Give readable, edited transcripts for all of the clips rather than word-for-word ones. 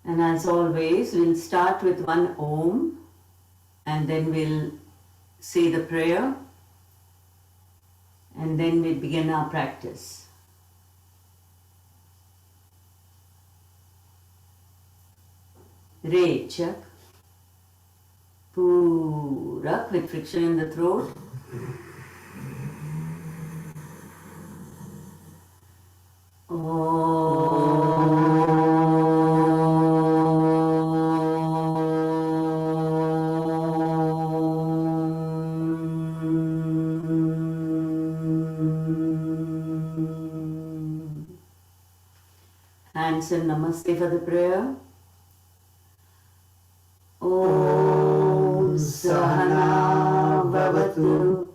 And as always, we'll start with one Om and then we'll say the prayer and then we begin our practice. Rechak, Purak with friction in the throat. Hands and Namaste for the prayer. Om Sahana Bhavatu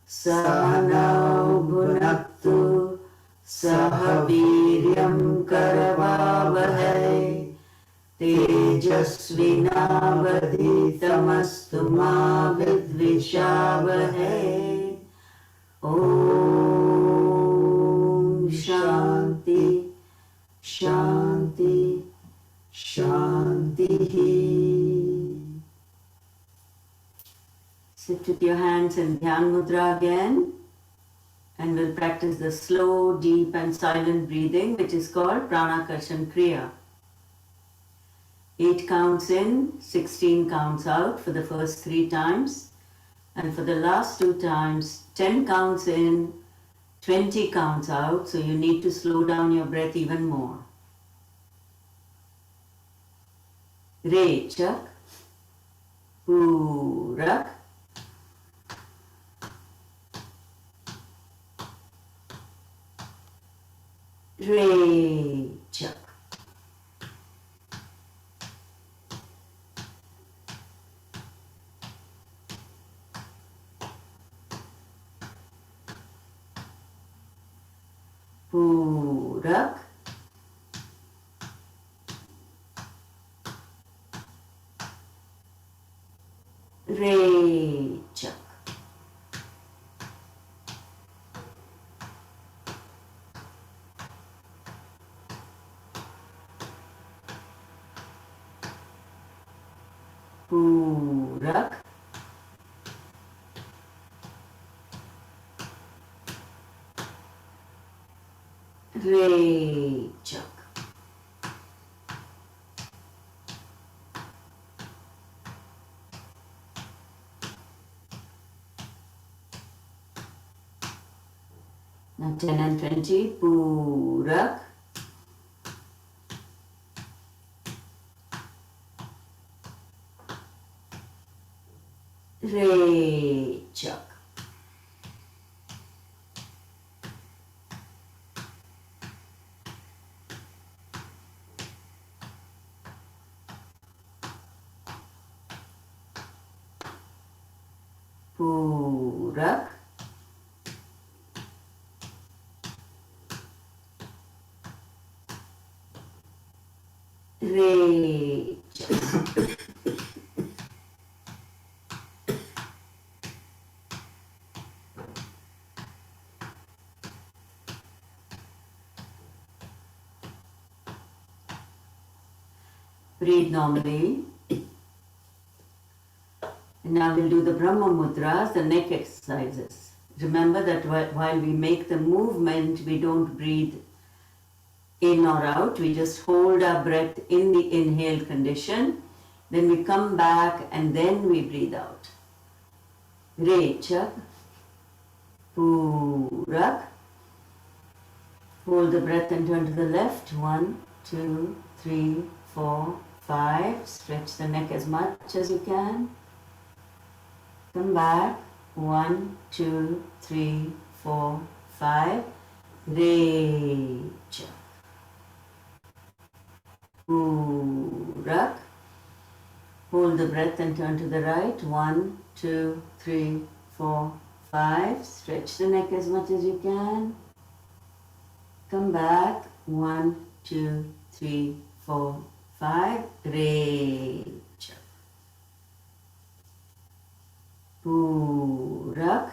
Sahana Bhunaktu Sahaviryam Karavavahai Tejasvinavaditamastu ma vidvishavahai. Om Shanti Shanti Shanti. Sit with your hands in Dhyan Mudra again and we'll practice the slow, deep and silent breathing which is called Prana, Kashan, Kriya. 8 counts in, 16 counts out for the first 3 times, and for the last 2 times 10 counts in, 20 counts out, so you need to slow down your breath even more. Rechak, Purak, Rechak, Purak, Rechak, Purak, Rechak. Now 10 and 20, Purak, Rechak, Purak, Rechak. Breathe normally. And now we'll do the Brahma Mudras, the neck exercises. Remember that while we make the movement, we don't breathe in or out. We just hold our breath in the inhale condition. Then we come back and then we breathe out. Rechak, Purak. Hold the breath and turn to the left. 1, 2, 3, 4, 5. Stretch the neck as much as you can. Come back. 1, 2, 3, 4, 5. Rechak, Purak. Hold the breath and turn to the right. 1, 2, 3, 4, 5. Stretch the neck as much as you can. Come back. 1, 2, 3, 4, 5. Rechak, Purak.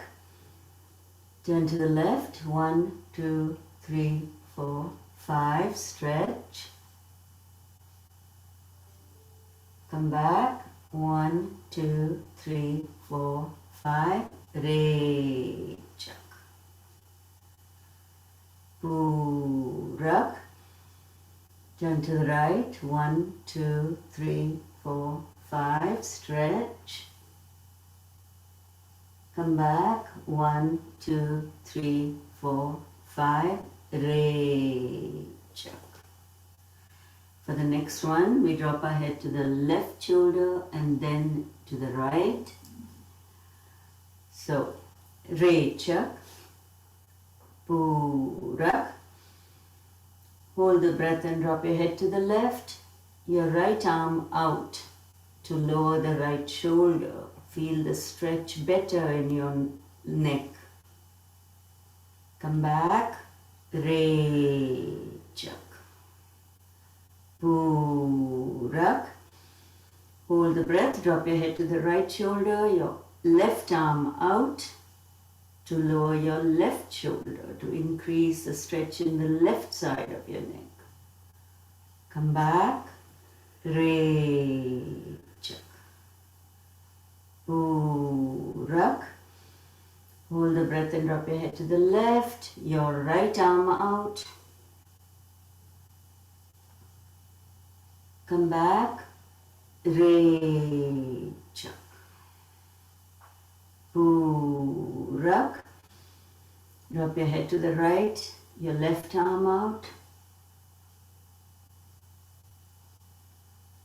Turn to the left. 1, 2, 3, 4, 5. Stretch. Come back. 1, 2, 3, 4, 5. Rechak. Purak. Turn to the right. 1, 2, 3, 4, 5. Stretch. Come back. 1, 2, 3, 4, 5. Rechak. For the next one, we drop our head to the left shoulder and then to the right. So, Rechak, Purak. Hold the breath and drop your head to the left. Your right arm out to lower the right shoulder. Feel the stretch better in your neck. Come back. Rechak. Purak. Hold the breath, drop your head to the right shoulder, your left arm out to lower your left shoulder to increase the stretch in the left side of your neck. Come back. Rechak. Purak. Hold the breath and drop your head to the left, your right arm out. Come back. Rechak. Purak. Drop your head to the right, your left arm out.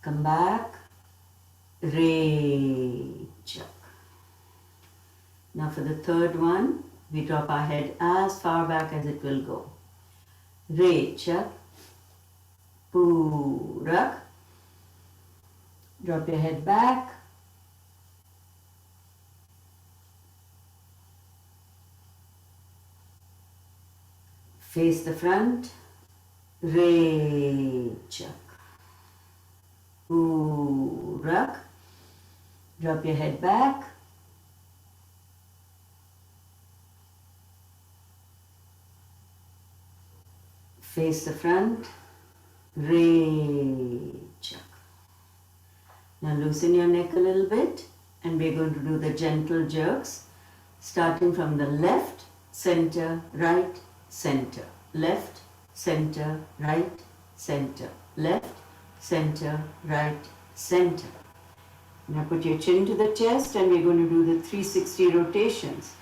Come back. Rechak. Now for the third one, we drop our head as far back as it will go. Rechak. Purak. Drop your head back. Face the front. Rechak. Purak. Drop your head back. Face the front. Rechak. Now loosen your neck a little bit and we're going to do the gentle jerks starting from the left, center, right, center, left, center, right, center, left, center, right, center. Now put your chin to the chest and we're going to do the 360 rotations.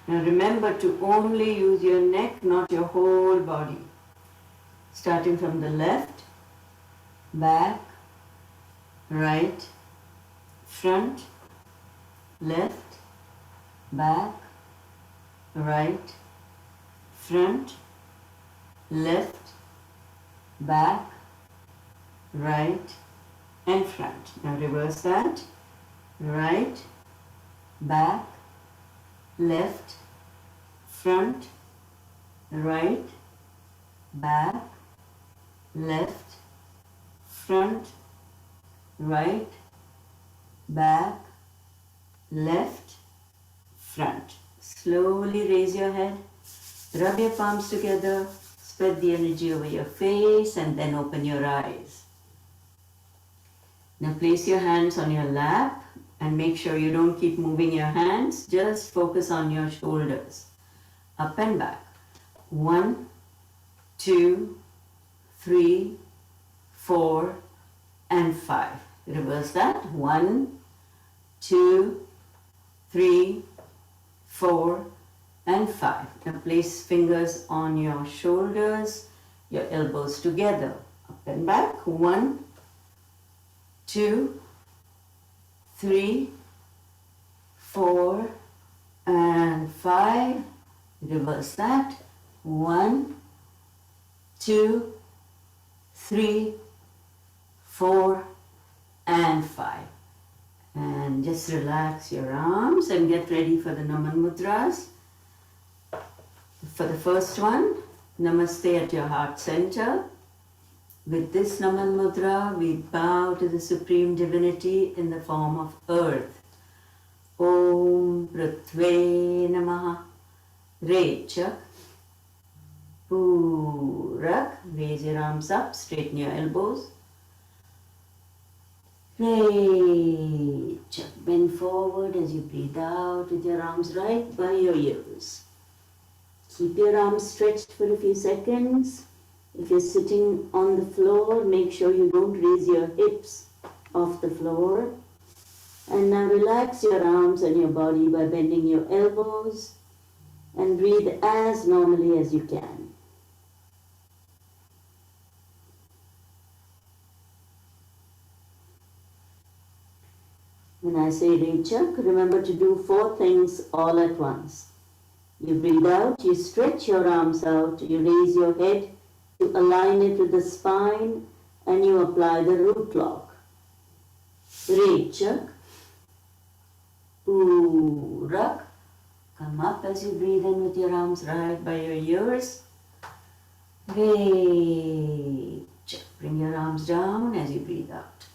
Now remember to only use your neck, not your whole body. Starting from the left, back, right, front, left, back, right, front, left, back, right, and front. Now reverse that. Right, back, left, front, right, back, left, front, right, back, left, front. Slowly raise your head, rub your palms together, spread the energy over your face and then open your eyes. Now place your hands on your lap and make sure you don't keep moving your hands, just focus on your shoulders, up and back. 1, 2, 3, 4, and 5. Reverse that. 1, 2, 3, 4, and 5. Now place fingers on your shoulders, your elbows together, up and back. 1, 2, 3, 4, and 5. Reverse that. 1, 2, 3, 4, and 5. And just relax your arms and get ready for the Naman Mudras. For the first one, Namaste at your heart center. With this Naman Mudra, we bow to the Supreme Divinity in the form of earth. Om Prithve Namaha. Rechak. Purak. Raise your arms up, straighten your elbows. Rechak. Bend forward as you breathe out with your arms right by your ears. Keep your arms stretched for a few seconds. If you're sitting on the floor, make sure you don't raise your hips off the floor. And now relax your arms and your body by bending your elbows and breathe as normally as you can. When I say Rechak, remember to do 4 things all at once. You breathe out, you stretch your arms out, you raise your head to align it with the spine, and you apply the root lock. Rechak, Purak. Come up as you breathe in with your arms right by your ears. Rechak. Bring your arms down as you breathe out.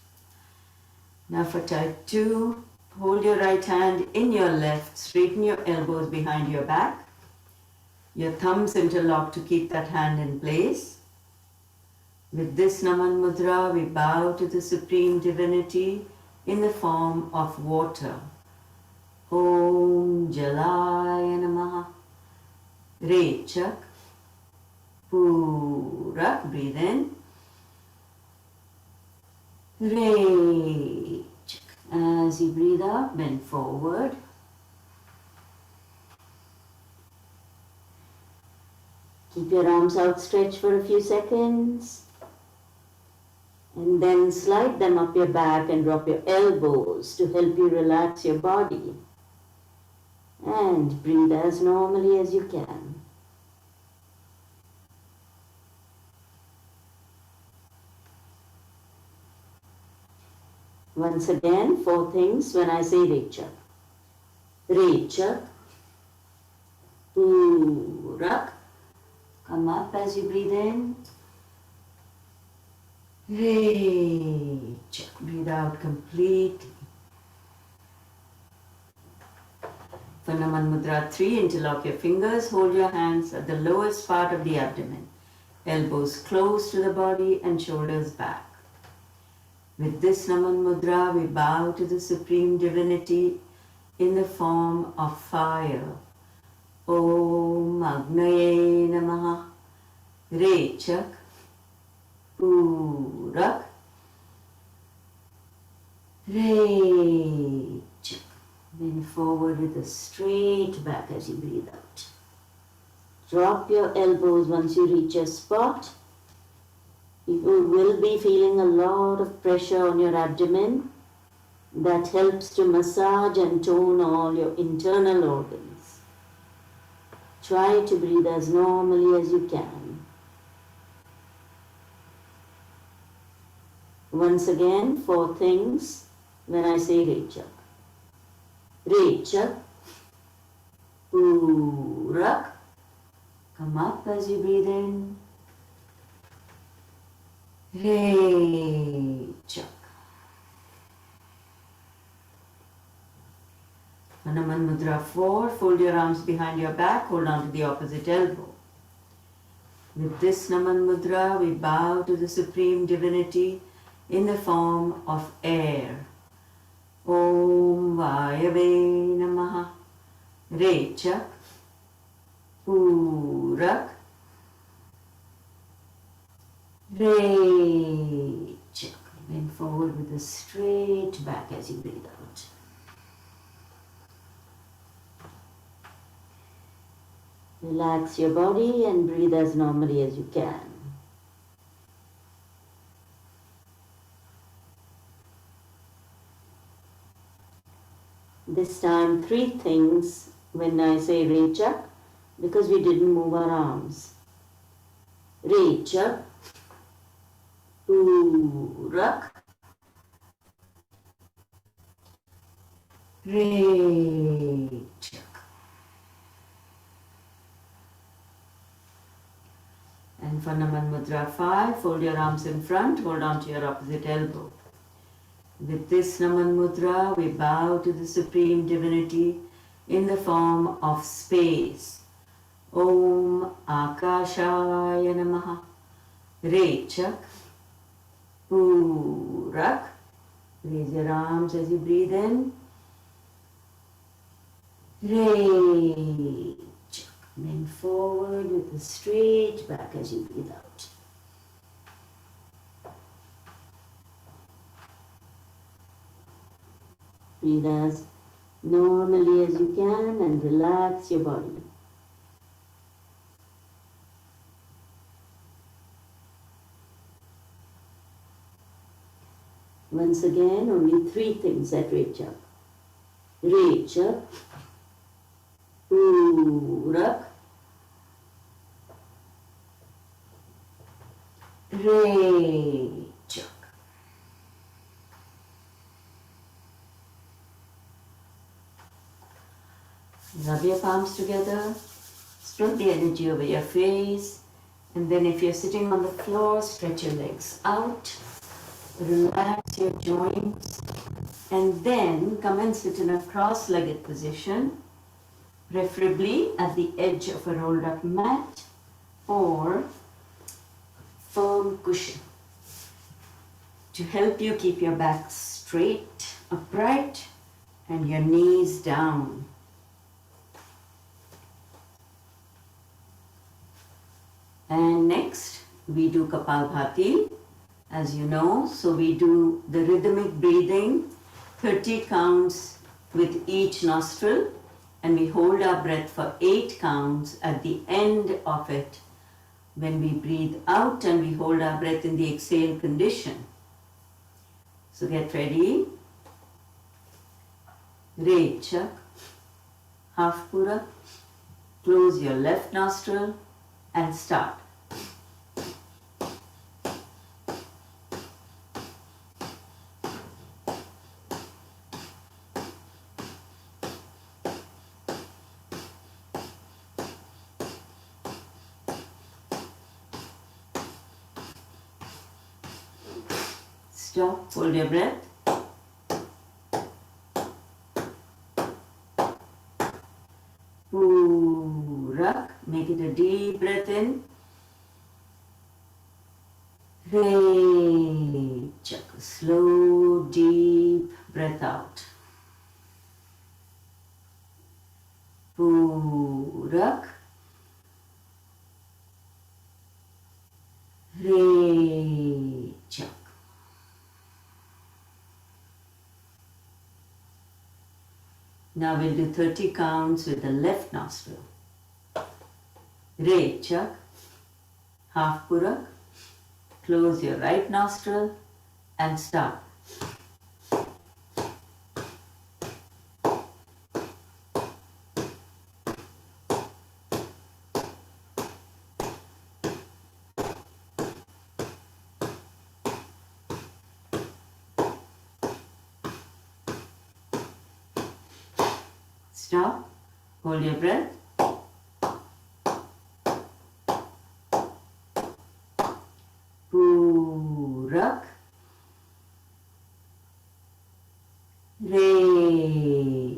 Now for type 2, hold your right hand in your left, straighten your elbows behind your back. Your thumbs interlock to keep that hand in place. With this Naman Mudra, we bow to the Supreme Divinity in the form of water. Om Jalaya Namaha. Rechak. Purak. Breathe in. Rechak. As you breathe out, bend forward. Keep your arms outstretched for a few seconds. And then slide them up your back and drop your elbows to help you relax your body. And breathe as normally as you can. Once again, 4 things when I say Rechak. Rechak, Purak. Come up as you breathe in. Rechak. Breathe out completely. For Naman Mudra 3, interlock your fingers, hold your hands at the lowest part of the abdomen. Elbows close to the body and shoulders back. With this Naman Mudra, we bow to the Supreme Divinity in the form of fire. Om Agnaye Namaha. Rechak. Purak. Rechak. Bend forward with a straight back as you breathe out. Drop your elbows once you reach a spot. You will be feeling a lot of pressure on your abdomen. That helps to massage and tone all your internal organs. Try to breathe as normally as you can. Once again, 4 things when I say Rechak. Rechak, Purak. Come up as you breathe in. Rechak. Hanuman Mudra 4, fold your arms behind your back, hold on to the opposite elbow. With this Naman Mudra, we bow to the Supreme Divinity in the form of air. Om Vayave Namaha. Rechak. Purak. Rechak. Bend forward with a straight back as you breathe out. Relax your body and breathe as normally as you can. This time 3 things when I say Rechak, because we didn't move our arms. Rechak, Purak, Rechak. And for Naman Mudra 5, fold your arms in front, hold on to your opposite elbow. With this Naman Mudra, we bow to the Supreme Divinity in the form of space. Om Akashaya Namaha. Rechak. Purak. Raise your arms as you breathe in. Raise. Bend forward with a straight back as you breathe out. Breathe as normally as you can and relax your body. Once again, only 3 things at Rechak. Rechak, Purak, Rechak. Rub your palms together, spread the energy over your face, and then if you're sitting on the floor, stretch your legs out, relax your joints, and then come and sit in a cross-legged position, preferably at the edge of a rolled up mat or firm cushion to help you keep your back straight, upright, and your knees down. And next, we do Kapalbhati, as you know. So we do the rhythmic breathing, 30 counts with each nostril, and we hold our breath for 8 counts at the end of it when we breathe out, and we hold our breath in the exhale condition. So get ready. Rechak, half pura, close your left nostril and start. Stop, hold your breath. Purak, make it a deep breath in. Rechak, slow, deep breath out. Purak. Rechak. Now we'll do 30 counts with the left nostril. Rechak, half purak, close your right nostril and start. Stop, hold your breath. Purak, Rechak.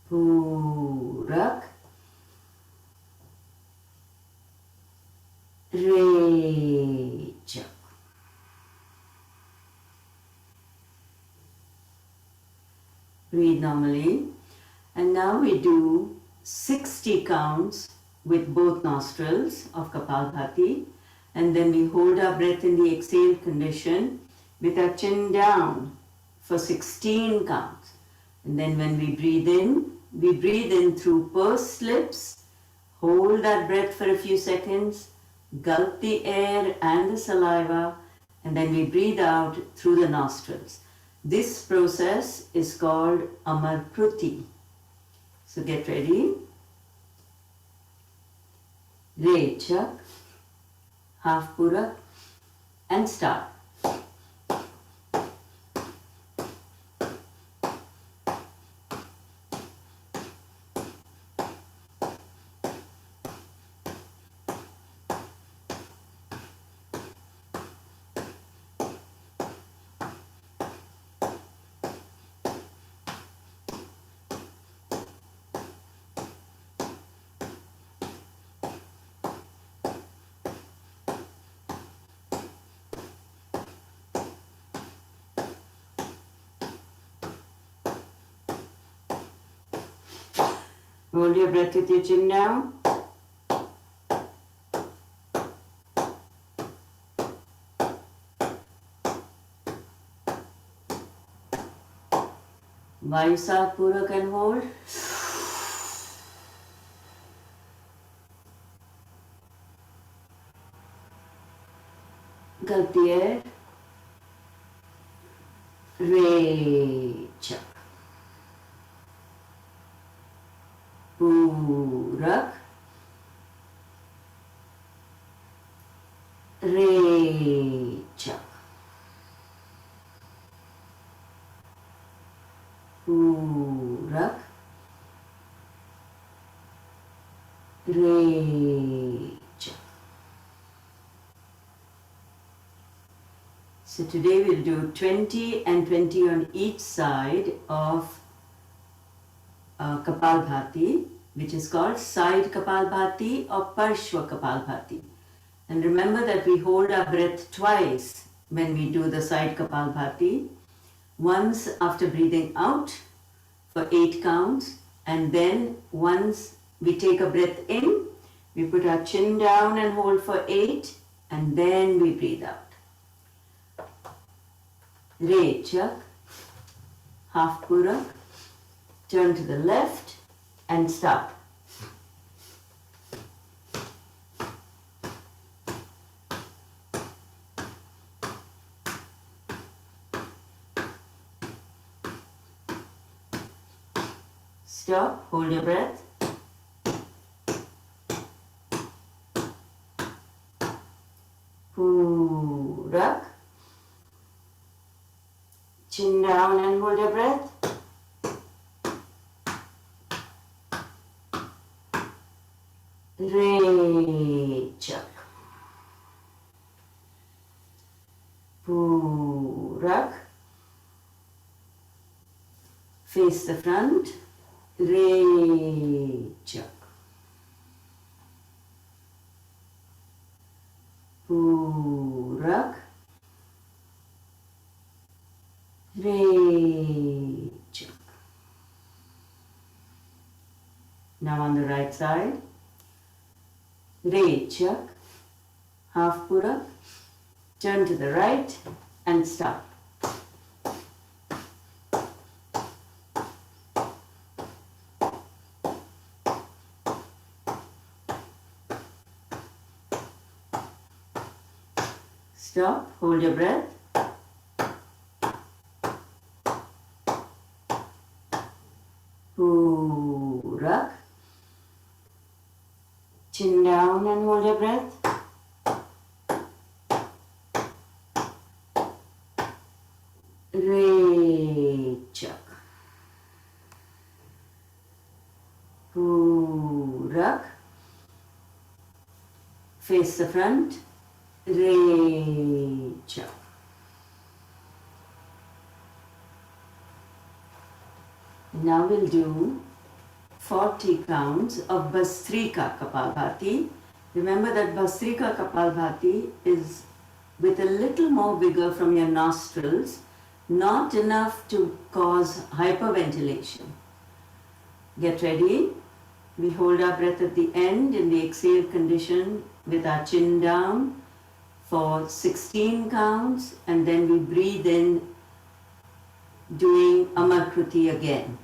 Purak, Rechak. Breathe normally. And now we do 60 counts with both nostrils of Kapalbhati, and then we hold our breath in the exhale condition with our chin down for 16 counts. And then when we breathe in through pursed lips, hold that breath for a few seconds, gulp the air and the saliva, and then we breathe out through the nostrils. This process is called Amar Pruti. So get ready. Rechak, half pura, and start. Hold your breath with your chin down. Vayu Purak and hold. Gulp air. Rechak. Purak. Rechak. Purak. Rechak. So today we'll do 20 and 20 on each side of Kapalbhati, which is called side Kapalbhati or Parshva Kapalbhati. And remember that we hold our breath twice when we do the side Kapalbhati. Once after breathing out for 8 counts, and then once we take a breath in, we put our chin down and hold for 8, and then we breathe out. Rechak, half Purak, turn to the left and stop. Stop, hold your breath. Purak. Chin down and hold your breath. Rechak. Purak. Face the front. Rechak. Purak. Rechak. Now on the right side. Rechak, half Purak, turn to the right and stop. Stop, hold your breath. Purak. Chin down and hold your breath. Rechak. Purak. Face the front. Rechak. Now we'll do 40 counts of Bastrika Kapalbhati. Remember that Bastrika Kapalbhati is with a little more vigor from your nostrils, not enough to cause hyperventilation. Get ready. We hold our breath at the end in the exhale condition with our chin down for 16 counts, and then we breathe in doing Amar Kruti again.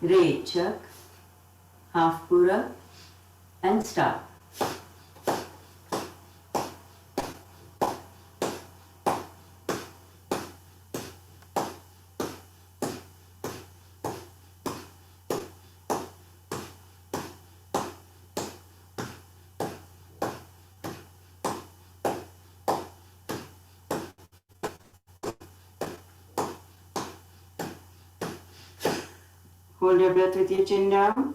Rechak, half Purak, and start. Hold your breath with your chin down.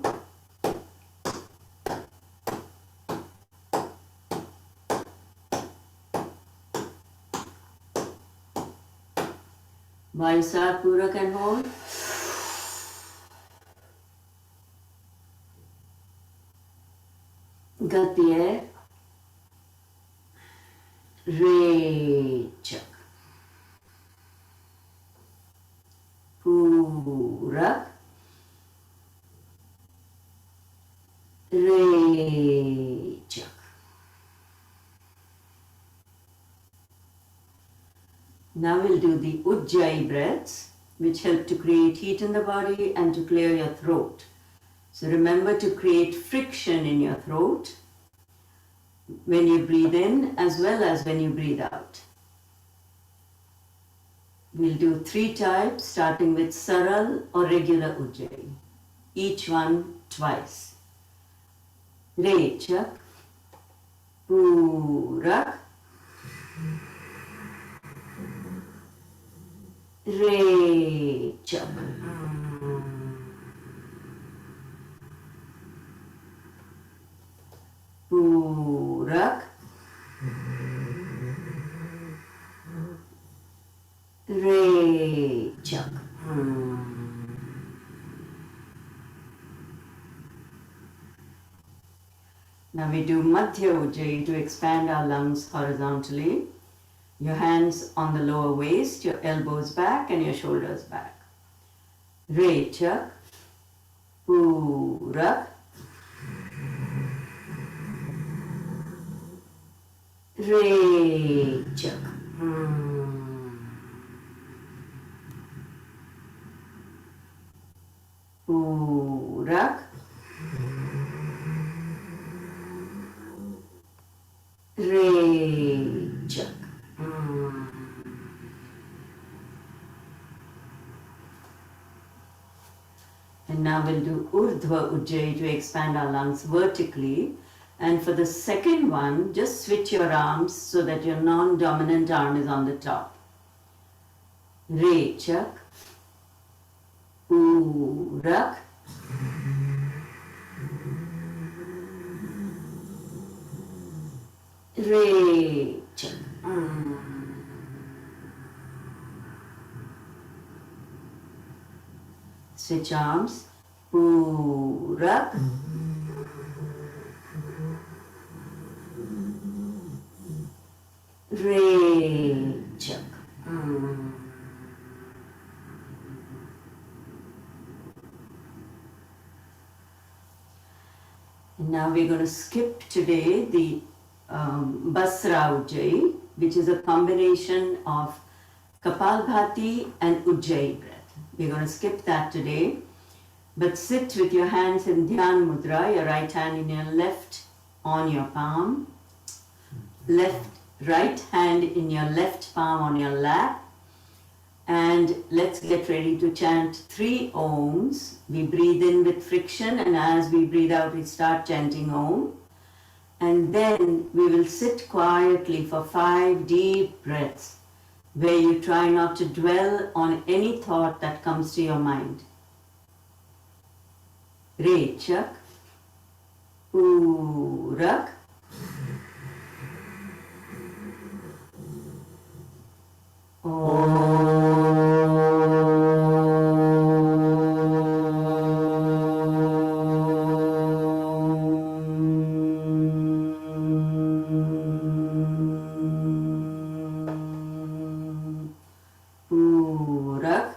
Vayu Purak and hold. Gulp the air. Rechak. Purak. Chak. Now we'll do the Udjay breaths, which help to create heat in the body and to clear your throat. So remember to create friction in your throat when you breathe in as well as when you breathe out. We'll do 3 types, starting with Saral or regular Udjay, each one twice. Re Chak, Purak, Re Chak. Purak, Re Chak. Now we do Madhya Udjay to expand our lungs horizontally. Your hands on the lower waist, your elbows back and your shoulders back. Re Chak, Purak, Re Chak. Purak, Re Chak. And now we'll do Urdhva Udjay to expand our lungs vertically. And for the second one, just switch your arms so that your non-dominant arm is on the top. Re Chak, Purak, Re Chak. Switch arms. Purak, Re Chak. And now we're going to skip today the Basra Udjay, which is a combination of Kapalbhati and Udjay breath. We're going to skip that today, but sit with your hands in Dhyan Mudra, your right hand in your left on your palm, right hand in your left palm on your lap, and let's get ready to chant 3 Oms. We breathe in with friction, and as we breathe out, we start chanting Om. And then we will sit quietly for 5 deep breaths, where you try not to dwell on any thought that comes to your mind. Re Chak, Purak, Purak,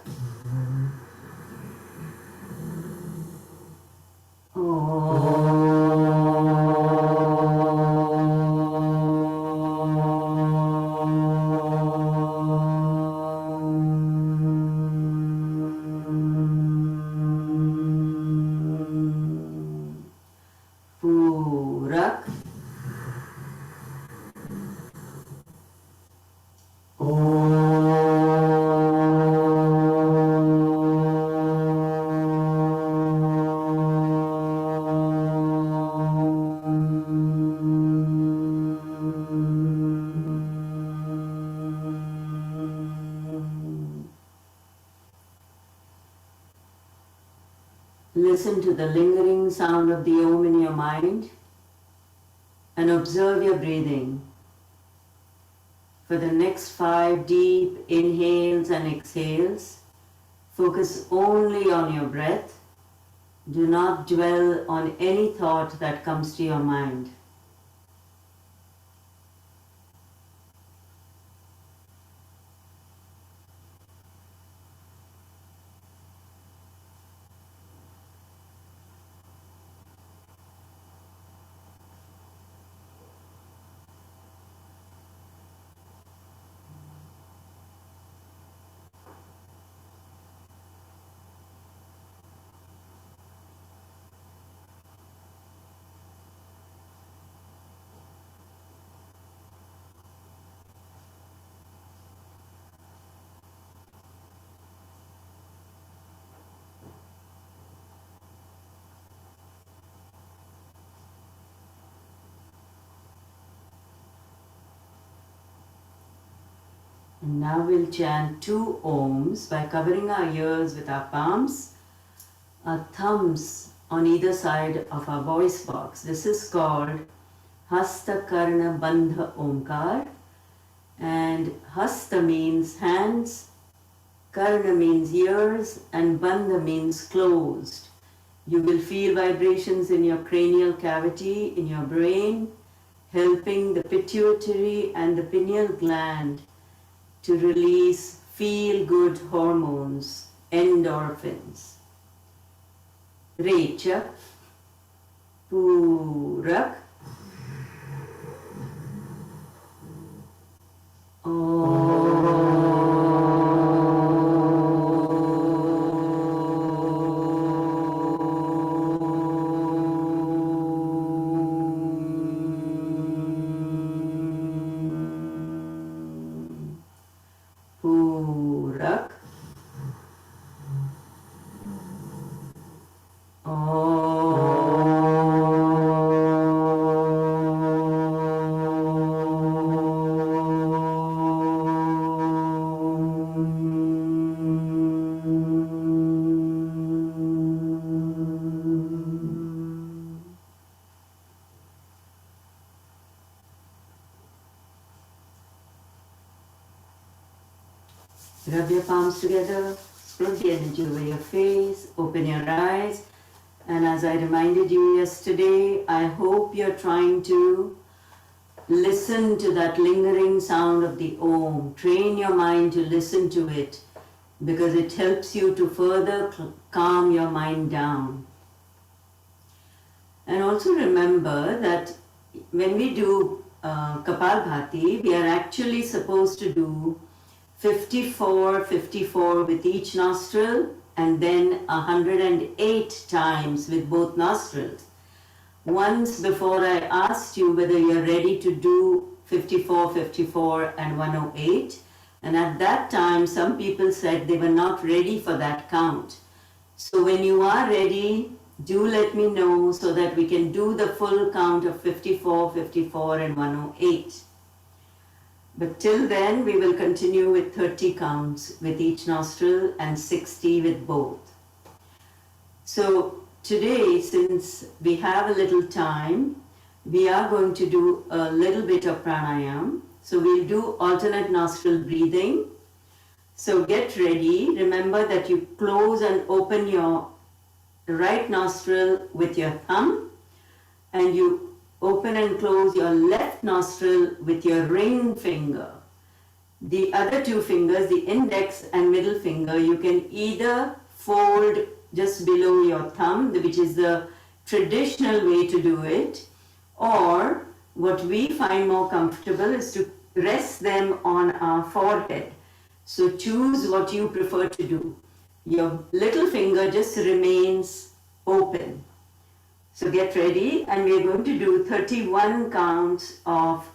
Purak, Listen to the lingering sound of the Om in your mind and observe your breathing. For the next 5 deep inhales and exhales, focus only on your breath. Do not dwell on any thought that comes to your mind. And now we'll chant 2 Oms by covering our ears with our palms, our thumbs on either side of our voice box. This is called Hasta Karna Bandha Omkar, and Hasta means hands, Karna means ears, and Bandha means closed. You will feel vibrations in your cranial cavity, in your brain, helping the pituitary and the pineal gland to release feel-good hormones, endorphins. Recha, Purak, Purak, Rub your palms together, spread the energy over your face, open your eyes, and as I reminded you yesterday, I hope you're trying to listen to that lingering sound of the Om. Train your mind to listen to it because it helps you to further calm your mind down. And also remember that when we do Kapalbhati, we are actually supposed to do 54 with each nostril and then 108 times with both nostrils. Once before I asked you whether you're ready to do 54 and 108, and at that time some people said they were not ready for that count. So when you are ready, do let me know so that we can do the full count of 54 and 108. But till then, we will continue with 30 counts with each nostril and 60 with both. So today, since we have a little time, we are going to do a little bit of pranayama. So we'll do alternate nostril breathing. So get ready. Remember that you close and open your right nostril with your thumb, and you open and close your left nostril with your ring finger. The other 2 fingers, the index and middle finger, you can either fold just below your thumb, which is the traditional way to do it, or what we find more comfortable is to rest them on our forehead. So choose what you prefer to do. Your little finger just remains open. So get ready, and we are going to do 31 counts of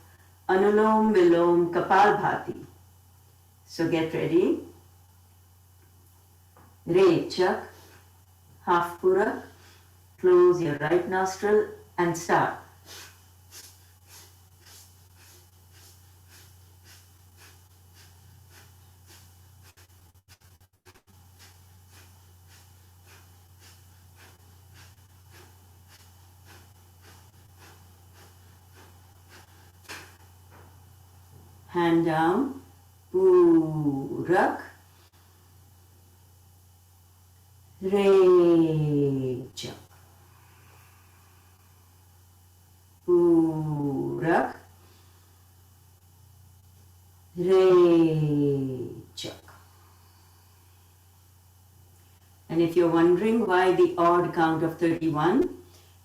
Anulom Vilom Kapalbhati. So get ready. Rechak, half purak, close your right nostril and start. Hand down, Purak, Rechak, Purak, Rechak. And if you're wondering why the odd count of 31,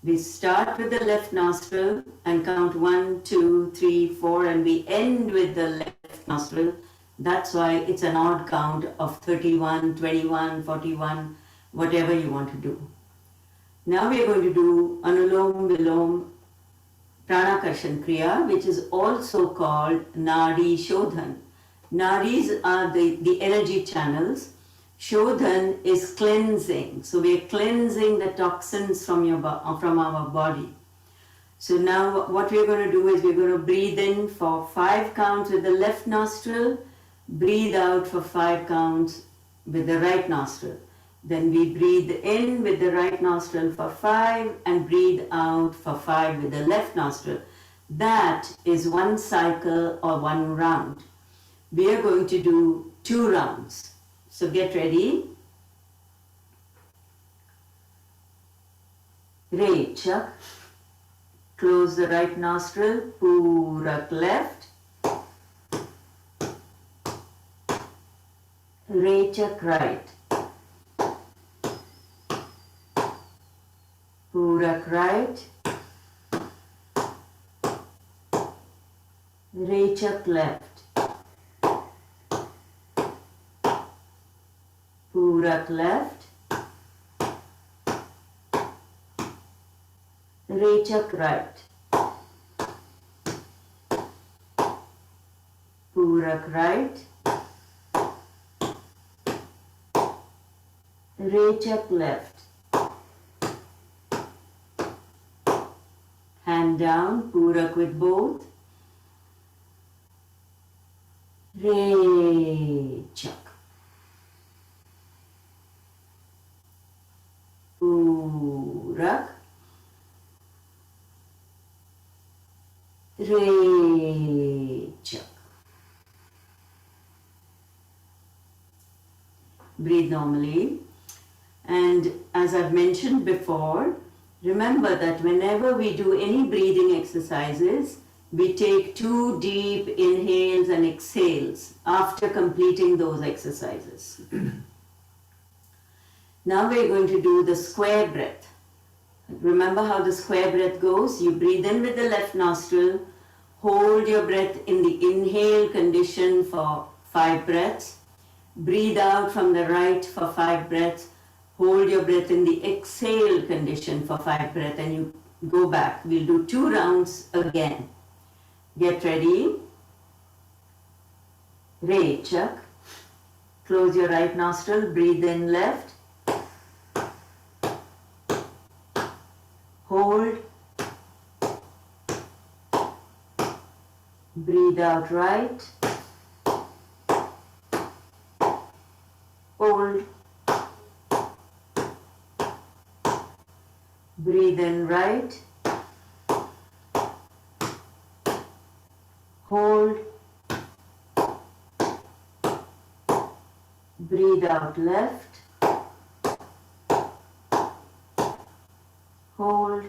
we start with the left nostril and count 1, 2, 3, 4, and we end with the left nostril. That's why it's an odd count of 31, 21, 41, whatever you want to do. Now we are going to do Anulom Vilom Prana Kashan Kriya, which is also called Nadi Shodhan. Nadis are the energy channels. Shodhan is cleansing. So we are cleansing the toxins from our body. So now what we are going to do is we are going to breathe in for 5 counts with the left nostril Breathe out for 5 counts with the right nostril. Then we breathe in with the right nostril for 5 and breathe out for 5 with the left nostril. That is one cycle or one round. We are going to do 2 rounds. So get ready. Rechak. Close the right nostril. Purak left. Rechak right. Purak right. Rechak left. Purak left. Rechak right. Purak right. Rechak left. Hand down, Purak with both. Rechak. Purak. Rechak. Breathe normally. And as I've mentioned before, remember that whenever we do any breathing exercises, we take 2 deep inhales and exhales after completing those exercises. Now we're going to do the square breath. Remember how the square breath goes? You breathe in with the left nostril, hold your breath in the inhale condition for 5 breaths, breathe out from the right for 5 breaths, hold your breath in the exhale condition for 5 breaths, and you go back. We'll do 2 rounds again. Get ready. Rechak. Close your right nostril, breathe in left. Hold. Breathe out right. Hold. Breathe in right. Hold. Breathe out left. Hold.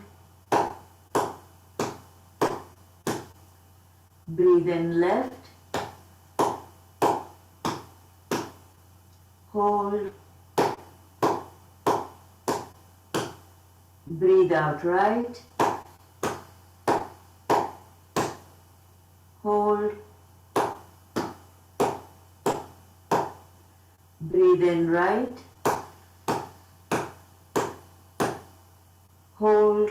Breathe in left. Hold. Breathe out right. Hold. Breathe in right. Hold.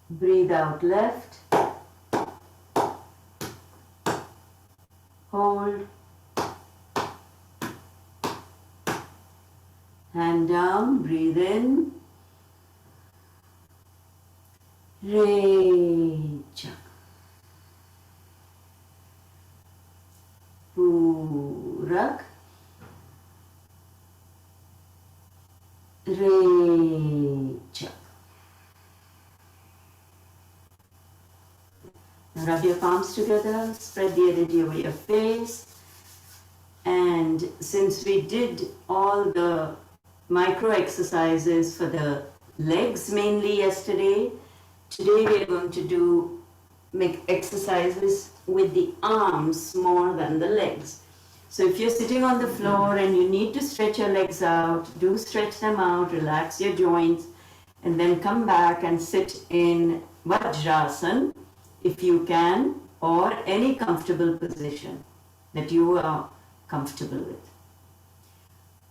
Breathe out left. Hold. Hand down, breathe in. Rechak. Purak. Rechak. Rub your palms together, spread the energy over your face. And since we did all the micro exercises for the legs mainly yesterday, today we are going to make exercises with the arms more than the legs. So if you're sitting on the floor and you need to stretch your legs out, do stretch them out, relax your joints, and then come back and sit in Vajrasana if you can, or any comfortable position that you are comfortable with.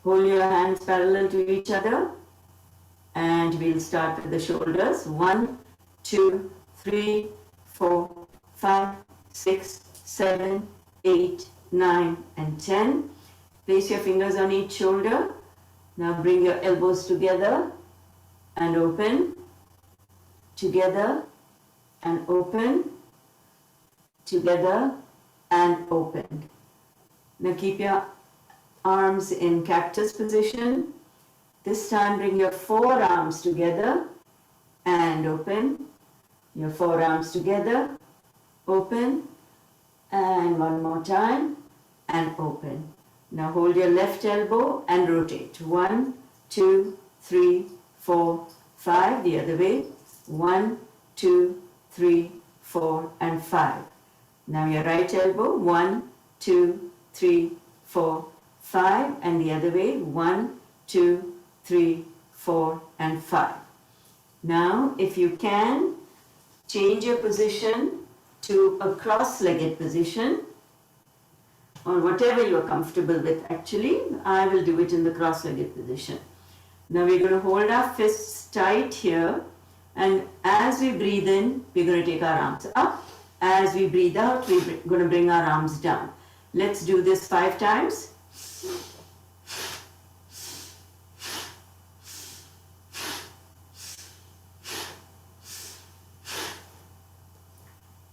Hold your hands parallel to each other, and we'll start with the shoulders. 1, 2, 3, 4, 5, 6, 7, 8, 9, and 10. Place your fingers on each shoulder. Now bring your elbows together and open. Together and open. together and open. Now keep your arms in cactus position. This time bring your forearms together and open. Your forearms together, open, and one more time, and open. Now hold your left elbow and rotate. 1, 2, 3, 4, 5. The other way. 1, 2, 3, 4, and 5. Now your right elbow. 1, 2, 3, 4, 5. And the other way. 1, 2, 3, 4, and 5. Now, if you can, change your position to a cross-legged position, or whatever you are comfortable with. Actually, I will do it in the cross-legged position. Now we're going to hold our fists tight here, and as we breathe in, we're going to take our arms up. As we breathe out, we're going to bring our arms down. Let's do this 5 times.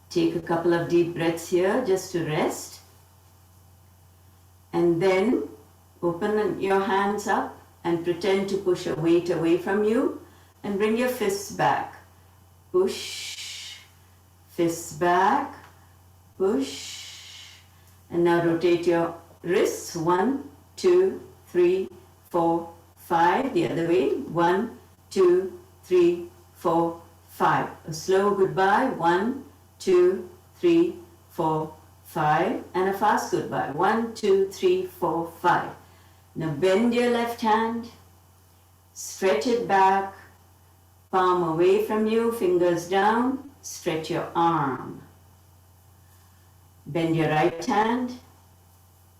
Take a couple of deep breaths here just to rest. And then open your hands up and pretend to push a weight away from you and bring your fists back. Push, fists back, push. And now rotate your wrists. 1, 2, 3, 4, 5. The other way. 1, 2, 3, 4, 5. A slow goodbye. 1, 2, 3, 4, 5, and a fast goodbye. 1, 2, 3, 4, 5. Now bend your left hand, stretch it back, palm away from you, fingers down, stretch your arm. Bend your right hand,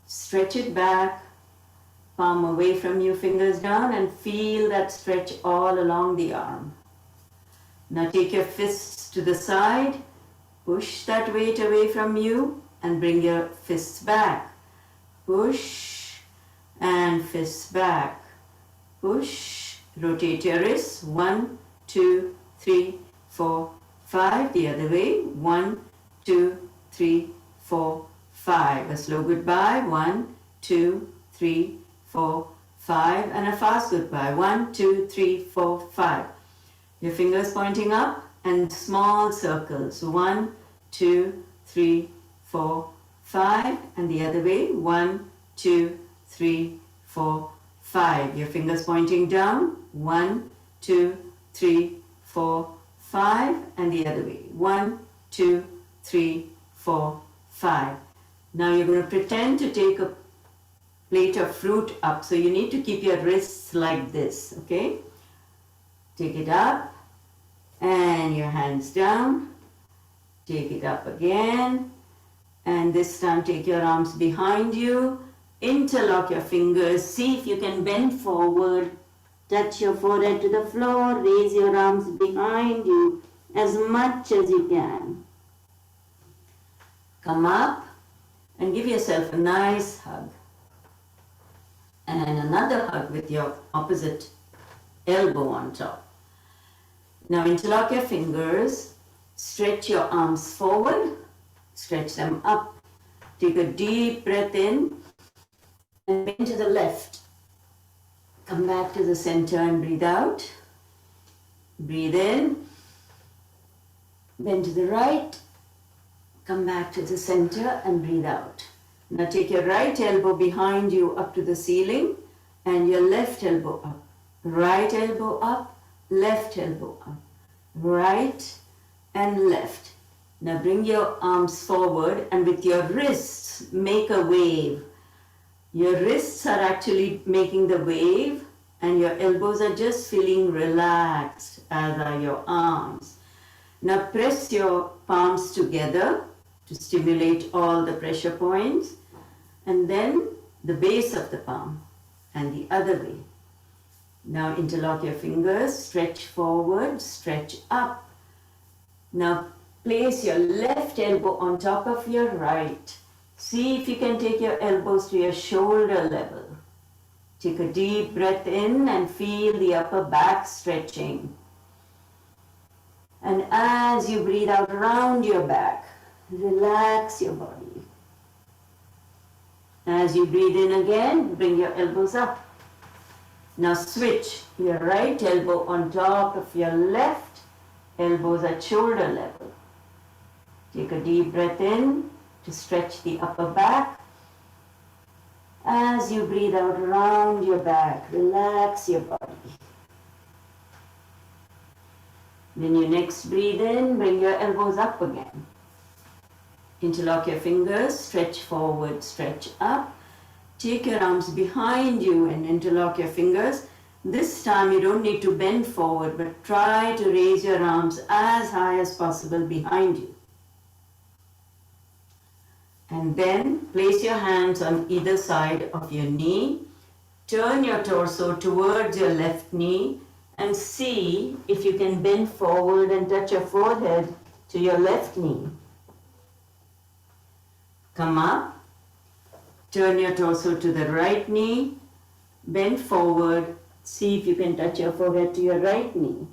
stretch it back, palm away from you, fingers down, and feel that stretch all along the arm. Now take your fists to the side. Push that weight away from you and bring your fists back. Push and fists back. Push. Rotate your wrists. 1, 2, 3, 4, 5. The other way. 1, 2, 3, 4, 5. A slow goodbye. 1, 2, 3, 4, 5. And a fast goodbye. 1, 2, 3, 4, 5. Your fingers pointing up. And small circles. 1, 2, 3, 4, 5. And the other way. 1, 2, 3, 4, 5. Your fingers pointing down. 1, 2, 3, 4, 5. And the other way. 1, 2, 3, 4, 5. Now you're going to pretend to take a plate of fruit up. So you need to keep your wrists like this. Okay? Take it up. And your hands down, take it up again, and this time take your arms behind you, interlock your fingers, see if you can bend forward, touch your forehead to the floor, raise your arms behind you as much as you can. Come up and give yourself a nice hug. And another hug with your opposite elbow on top. Now interlock your fingers, stretch your arms forward, stretch them up. Take a deep breath in and bend to the left. Come back to the center and breathe out. Breathe in, bend to the right, come back to the center and breathe out. Now take your right elbow behind you up to the ceiling and your left elbow up. Right elbow up, left elbow up, right and left. Now bring your arms forward and with your wrists make a wave. Your wrists are actually making the wave and your elbows are just feeling relaxed, as are your arms. Now press your palms together to stimulate all the pressure points, and then the base of the palm and the other way. Now interlock your fingers, stretch forward, stretch up. Now place your left elbow on top of your right. See if you can take your elbows to your shoulder level. Take a deep breath in and feel the upper back stretching. And as you breathe out around your back, Relax your body. As you breathe in again, bring your elbows up. Now switch your right elbow on top of your left, elbows at shoulder level. Take a deep breath in to stretch the upper back. As you breathe out around your back, relax your body. Then you next breathe in, bring your elbows up again. Interlock your fingers, stretch forward, stretch up. Take your arms behind you and interlock your fingers. This time you don't need to bend forward, but try to raise your arms as high as possible behind you. And then place your hands on either side of your knee. Turn your torso towards your left knee and see if you can bend forward and touch your forehead to your left knee. Come up, turn your torso to the right knee, bend forward, see if you can touch your forehead to your right knee.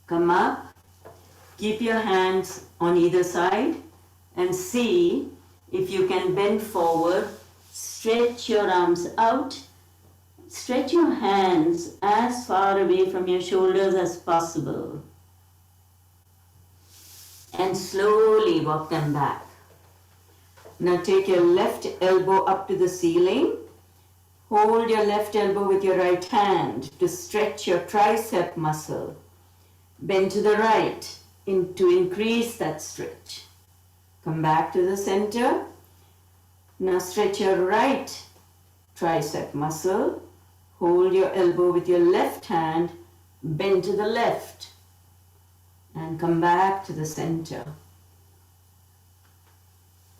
Come up, keep your hands on either side and see if you can bend forward, stretch your arms out, stretch your hands as far away from your shoulders as possible. And slowly walk them back. Now take your left elbow up to the ceiling. Hold your left elbow with your right hand to stretch your tricep muscle. Bend to the right to increase that stretch. Come back to the center. Now stretch your right tricep muscle. Hold your elbow with your left hand. Bend to the left. And come back to the center.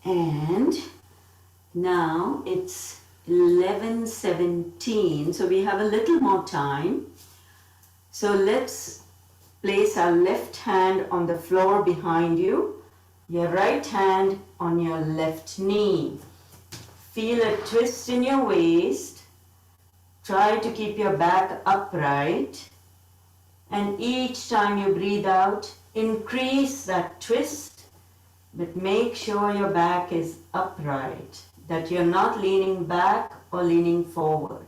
And now it's 11:17, so we have a little more time. So let's place our left hand on the floor behind you, your right hand on your left knee. Feel a twist in your waist. Try to keep your back upright. And each time you breathe out, increase that twist, but make sure your back is upright, that you're not leaning back or leaning forward.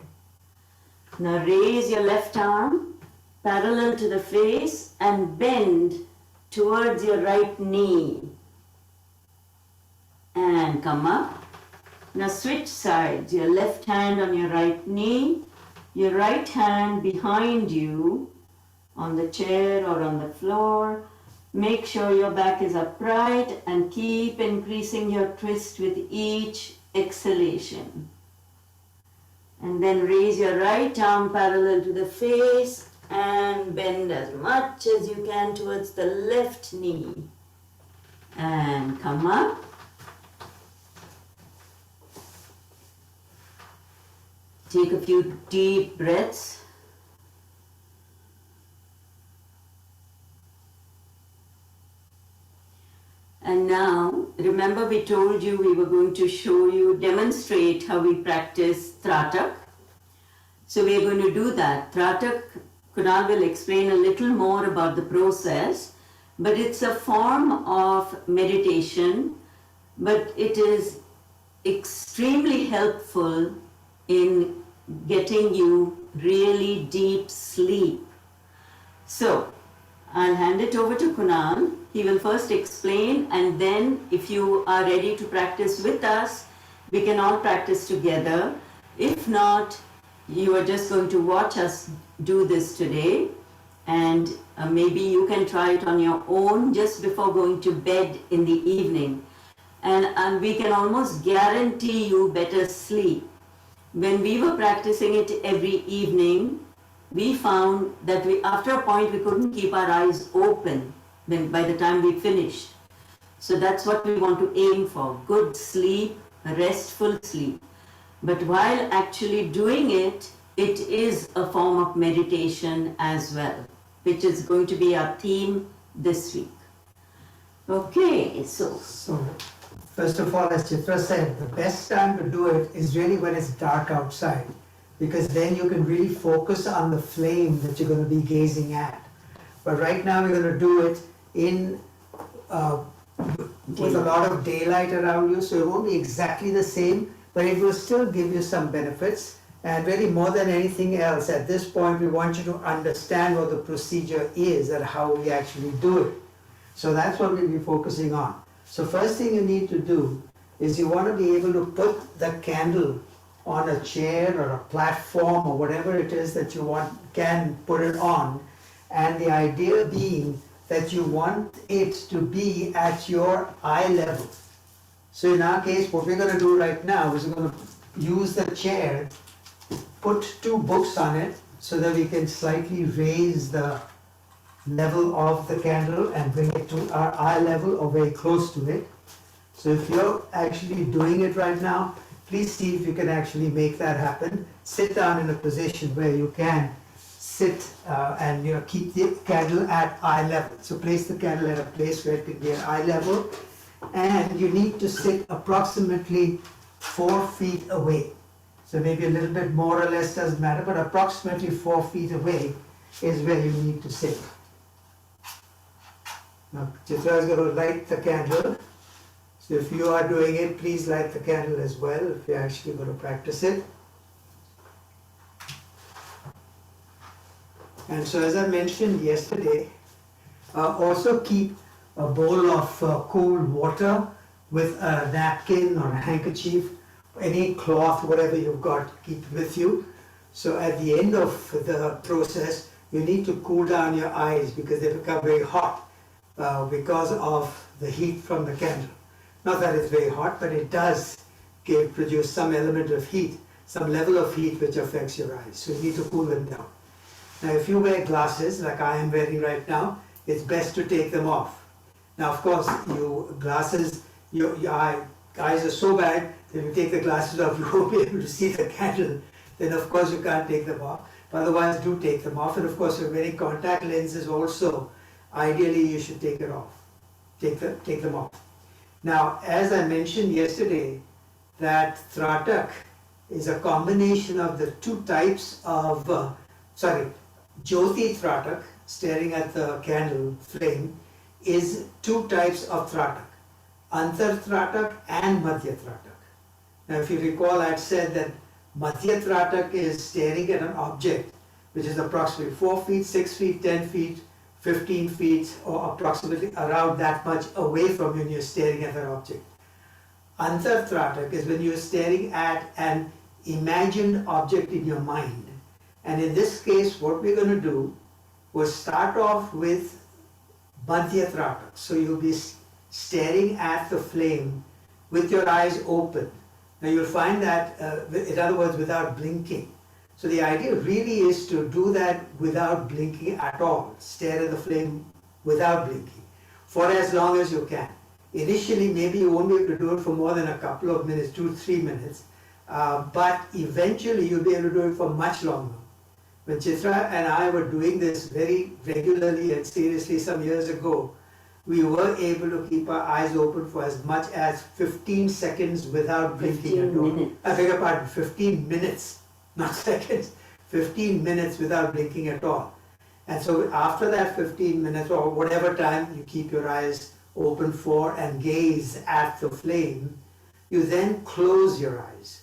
Now raise your left arm parallel to the face and bend towards your right knee. And come up. Now switch sides, your left hand on your right knee, your right hand behind you, on the chair or on the floor. Make sure your back is upright and keep increasing your twist with each exhalation. And then raise your right arm parallel to the face and bend as much as you can towards the left knee. And come up. Take a few deep breaths. And now, remember we told you we were going to demonstrate how we practice Traatak. So we are going to do that. Traatak, Kunal will explain a little more about the process, but it's a form of meditation, but it is extremely helpful in getting you really deep sleep. So, I'll hand it over to Kunal. He will first explain, and then if you are ready to practice with us, we can all practice together. If not, you are just going to watch us do this today, and maybe you can try it on your own just before going to bed in the evening. And we can almost guarantee you better sleep. When we were practicing it every evening, we found that after a point we couldn't keep our eyes open by the time we finished. So that's what we want to aim for, good sleep, restful sleep. But while actually doing it, it is a form of meditation as well, which is going to be our theme this week. Okay, so first of all, as Chitra said, the best time to do it is really when it's dark outside, because then you can really focus on the flame that you're going to be gazing at. But right now we're going to do it in with a lot of daylight around you, so it won't be exactly the same, but it will still give you some benefits. And really, more than anything else, at this point, we want you to understand what the procedure is and how we actually do it. So that's what we'll be focusing on. So first thing you need to do is you want to be able to put the candle on a chair or a platform or whatever it is that you can put it on. And the idea being that you want it to be at your eye level. So in our case, what we're going to do right now is we're going to use the chair, put two books on it so that we can slightly raise the level of the candle and bring it to our eye level or very close to it. So if you're actually doing it right now, please see if you can actually make that happen. Sit down in a position where you can sit and keep the candle at eye level. So place the candle at a place where it can be at eye level, and you need to sit approximately 4 feet away. So maybe a little bit more or less doesn't matter, but approximately 4 feet away is where you need to sit. Now Chitra is going to light the candle. So if you are doing it, please light the candle as well if you're actually going to practice it. And so as I mentioned yesterday, also keep a bowl of cool water with a napkin or a handkerchief, any cloth, whatever you've got, keep it with you. So at the end of the process, you need to cool down your eyes because they become very hot because of the heat from the candle. Not that it's very hot, but it does produce some element of heat, some level of heat which affects your eyes. So you need to cool them down. Now if you wear glasses like I am wearing right now, it's best to take them off. Now of course, your eyes are so bad that if you take the glasses off, you won't be able to see the candle. Then of course you can't take them off. But otherwise do take them off. And of course, if you're wearing contact lenses also, ideally you should take it off. Take them off. Now, as I mentioned yesterday, that Traatak is a combination of the two types of, Jyotirtraatak, staring at the candle flame, is two types of Traatak, Untitled and Madhya-Traatak. Now, if you recall, I had said that Madhya-Traatak is staring at an object which is approximately 4 feet, 6 feet, 10 feet, 15 feet, or approximately around that much away from you and you're staring at that object. Untitled is when you're staring at an imagined object in your mind. And in this case, what we're going to do was start off with Madhya-Traatak. So you'll be staring at the flame with your eyes open. Now you'll find that, in other words, without blinking. So the idea really is to do that without blinking at all. Stare at the flame without blinking for as long as you can. Initially, maybe you won't be able to do it for more than a couple of minutes, 2-3 minutes, but eventually you'll be able to do it for much longer. When Chitra and I were doing this very regularly and seriously some years ago, we were able to keep our eyes open for as much as 15 seconds without blinking at all. 15 minutes. I beg your pardon, 15 minutes, not seconds, 15 minutes without blinking at all. And so after that 15 minutes or whatever time you keep your eyes open for and gaze at the flame, you then close your eyes.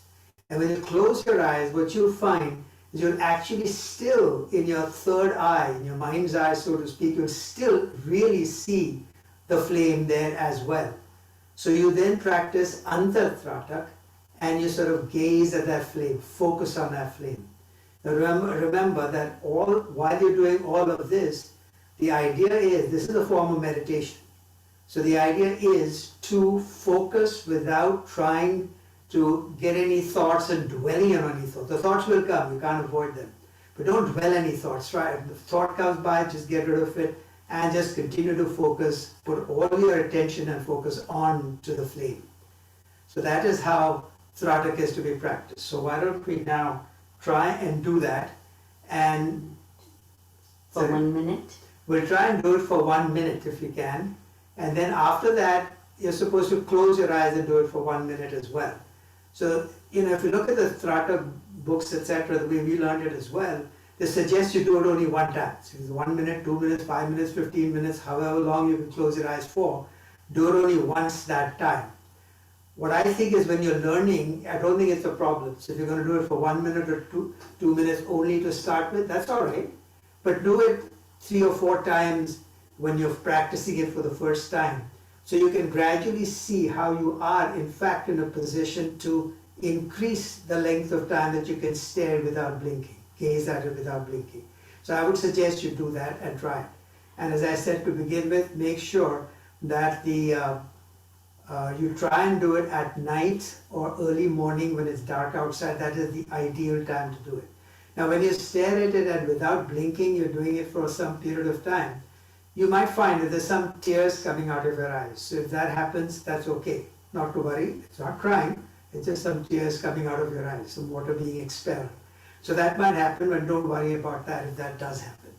And when you close your eyes, what you'll find is you'll actually still, in your third eye, in your mind's eye, so to speak, you'll still really see the flame there as well. So you then practice Untitled and you sort of gaze at that flame, focus on that flame. Now remember that while you're doing all of this, the idea is, this is a form of meditation. So the idea is to focus without trying to get any thoughts and dwelling on any thoughts. The thoughts will come, you can't avoid them. But don't dwell any thoughts, right? If the thought comes by, just get rid of it and just continue to focus, put all your attention and focus on to the flame. So that is how Traatak is to be practiced. So why don't we now try and do that, and For 1 minute? We'll try and do it for 1 minute if you can, and then after that you're supposed to close your eyes and do it for 1 minute as well. So, if you look at the Traatak books, etc., the way we learned it as well, they suggest you do it only one time. So it's 1 minute, 2 minutes, 5 minutes, 15 minutes, however long you can close your eyes for. do it only once that time. What I think is when you're learning, I don't think it's a problem. So if you're going to do it for 1 minute or 2 minutes only to start with, that's all right. But do it 3 or 4 times when you're practicing it for the first time. So you can gradually see how you are in fact in a position to increase the length of time that you can stare without blinking, gaze at it without blinking. So I would suggest you do that and try it. And as I said to begin with, make sure that you try and do it at night or early morning when it's dark outside. That is the ideal time to do it. Now when you stare at it and without blinking, you're doing it for some period of time, you might find that there's some tears coming out of your eyes. So if that happens, that's okay. Not to worry, it's not crying, it's just some tears coming out of your eyes, some water being expelled. So that might happen, but don't worry about that if that does happen.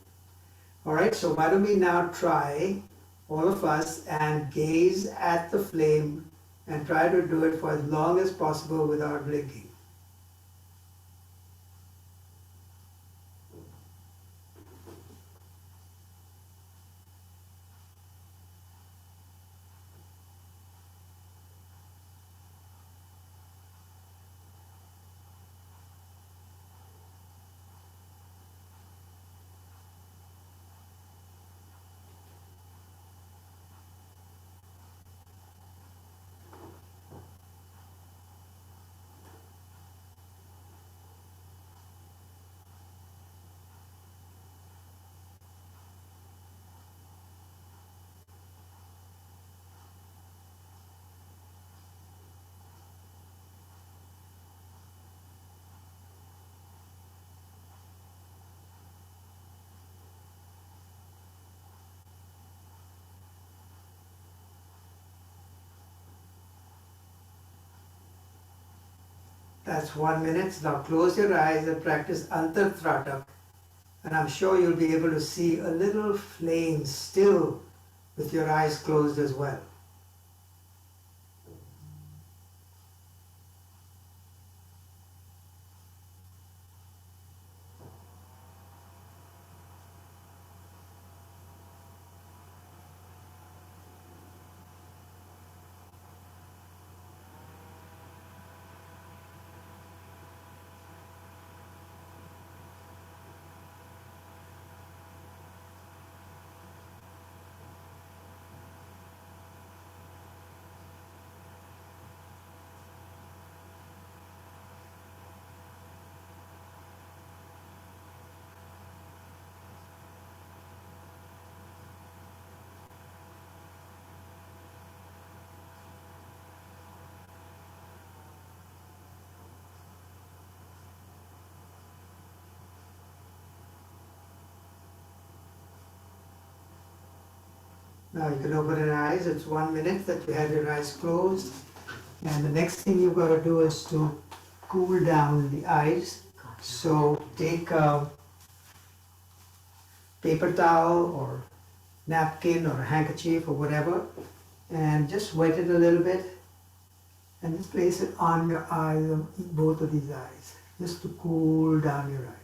Alright, so why don't we now try, all of us, and gaze at the flame and try to do it for as long as possible without blinking. That's 1 minute. Now close your eyes and practice Untitled. And I'm sure you'll be able to see a little flame still with your eyes closed as well. Now you can open your eyes. It's 1 minute that you have your eyes closed. And the next thing you've got to do is to cool down the eyes. So take a paper towel or napkin or a handkerchief or whatever and just wet it a little bit and just place it on your eyes, both of these eyes, just to cool down your eyes.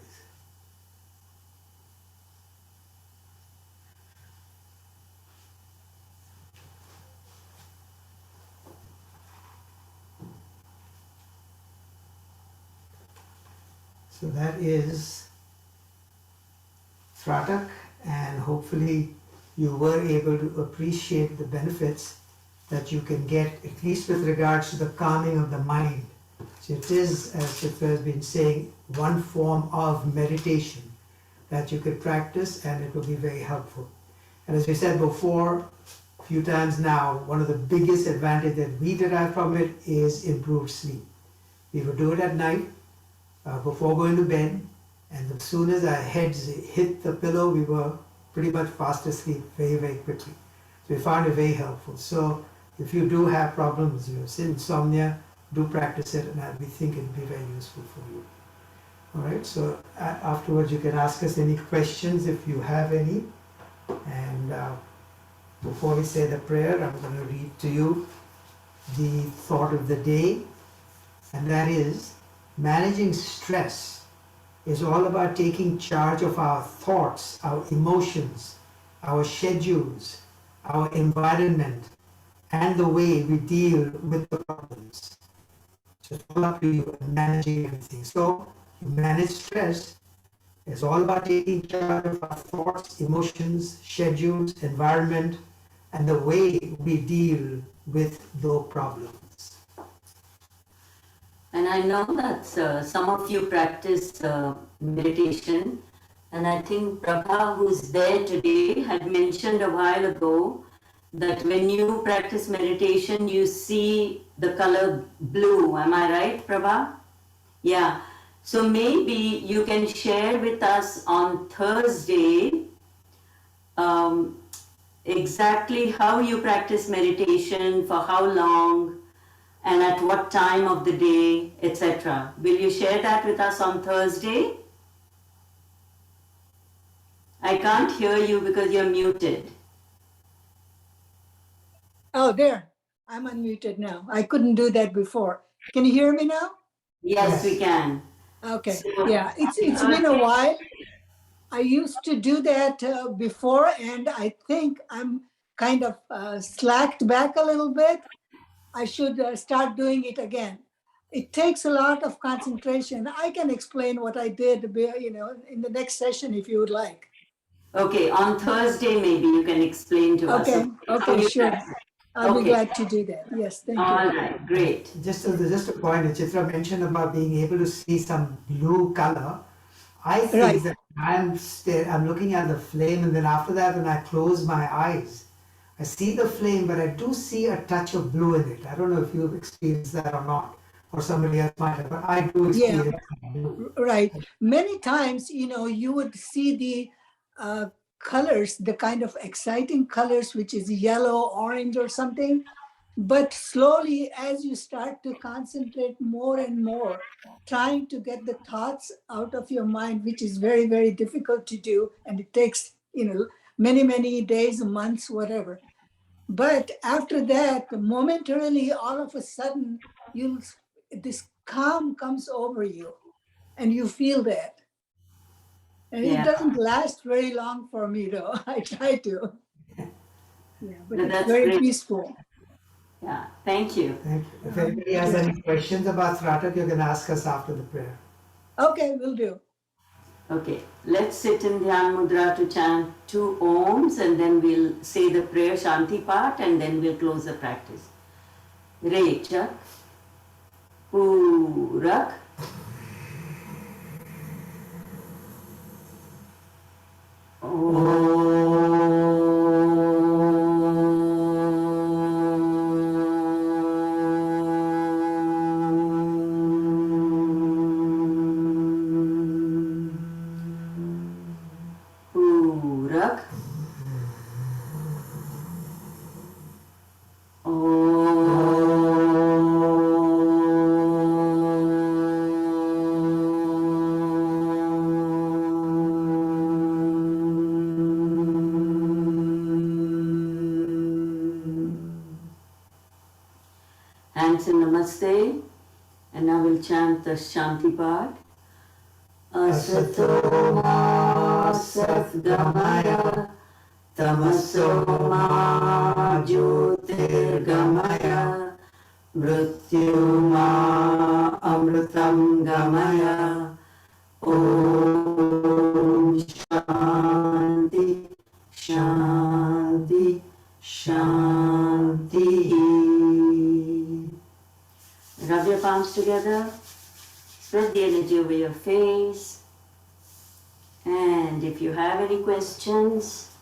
So that is Traatak, and hopefully you were able to appreciate the benefits that you can get, at least with regards to the calming of the mind. So it is, as Chitra has been saying, one form of meditation that you could practice, and it will be very helpful. And as we said before, a few times now, one of the biggest advantages that we derive from it is improved sleep. We would do it at night, before going to bed, and as soon as our heads hit the pillow, we were pretty much fast asleep very, very quickly. So we found it very helpful. So if you do have problems, insomnia, do practice it, and we think it will be very useful for you. All right, so afterwards you can ask us any questions if you have any. And before we say the prayer, I'm going to read to you the thought of the day, and that is, managing stress is all about taking charge of our thoughts, our emotions, our schedules, our environment, and the way we deal with the problems. So it's all up to you and managing everything. So you manage stress. It's all about taking charge of our thoughts, emotions, schedules, environment, and the way we deal with those problems. And I know that some of you practice meditation, and I think Prabha, who's there today, had mentioned a while ago that when you practice meditation, you see the color blue. Am I right, Prabha? Yeah. So maybe you can share with us on Thursday exactly how you practice meditation, for how long, and at what time of the day, etc. Will you share that with us on Thursday? I can't hear you because you're muted. Oh, there. I'm unmuted now. I couldn't do that before. Can you hear me now? Yes, we can. Okay. So, Yeah, it's been a while. I used to do that before, and I think I'm kind of slacked back a little bit. I should start doing it again. It takes a lot of concentration. I can explain what I did, in the next session if you would like. okay, on Thursday maybe you can explain to us Okay. how Okay. you Sure. practice. I'll be Okay. glad to do that. Yes. Thank you. All right, great. Just a point, Chitra mentioned about being able to see some blue color. I think Right. that I'm looking at the flame, and then after that, when I close my eyes, I see the flame, but I do see a touch of blue in it. I don't know if you've experienced that or not, or somebody else might have, but I do Yeah. experience blue. Right. Many times, you would see the colors, the kind of exciting colors, which is yellow, orange, or something. But slowly, as you start to concentrate more and more, trying to get the thoughts out of your mind, which is very, very difficult to do. And it takes, many, many days, months, whatever. But after that, momentarily, all of a sudden, this calm comes over you and you feel that. And it Yeah, doesn't last very long for me though. I try to. Yeah, but it's that's very great. peaceful. Yeah, thank you. Thank you. If anybody has any questions about Tratak, you can ask us after the prayer. Okay, will do. Okay, let's sit in Dhyan Mudra to chant 2 Ohms, and then we'll say the prayer Shanti part, and then we'll close the practice. Rechak, Purak, Purak, hands in Namaste, and now we'll chant the Shanti part. Asato ma satgamaya, tamaso ma jyotirgamaya, mrityu ma amritam gamaya. Om Shanti, Shanti, Shanti. Rub your palms together, spread the energy over your face, and if you have any questions,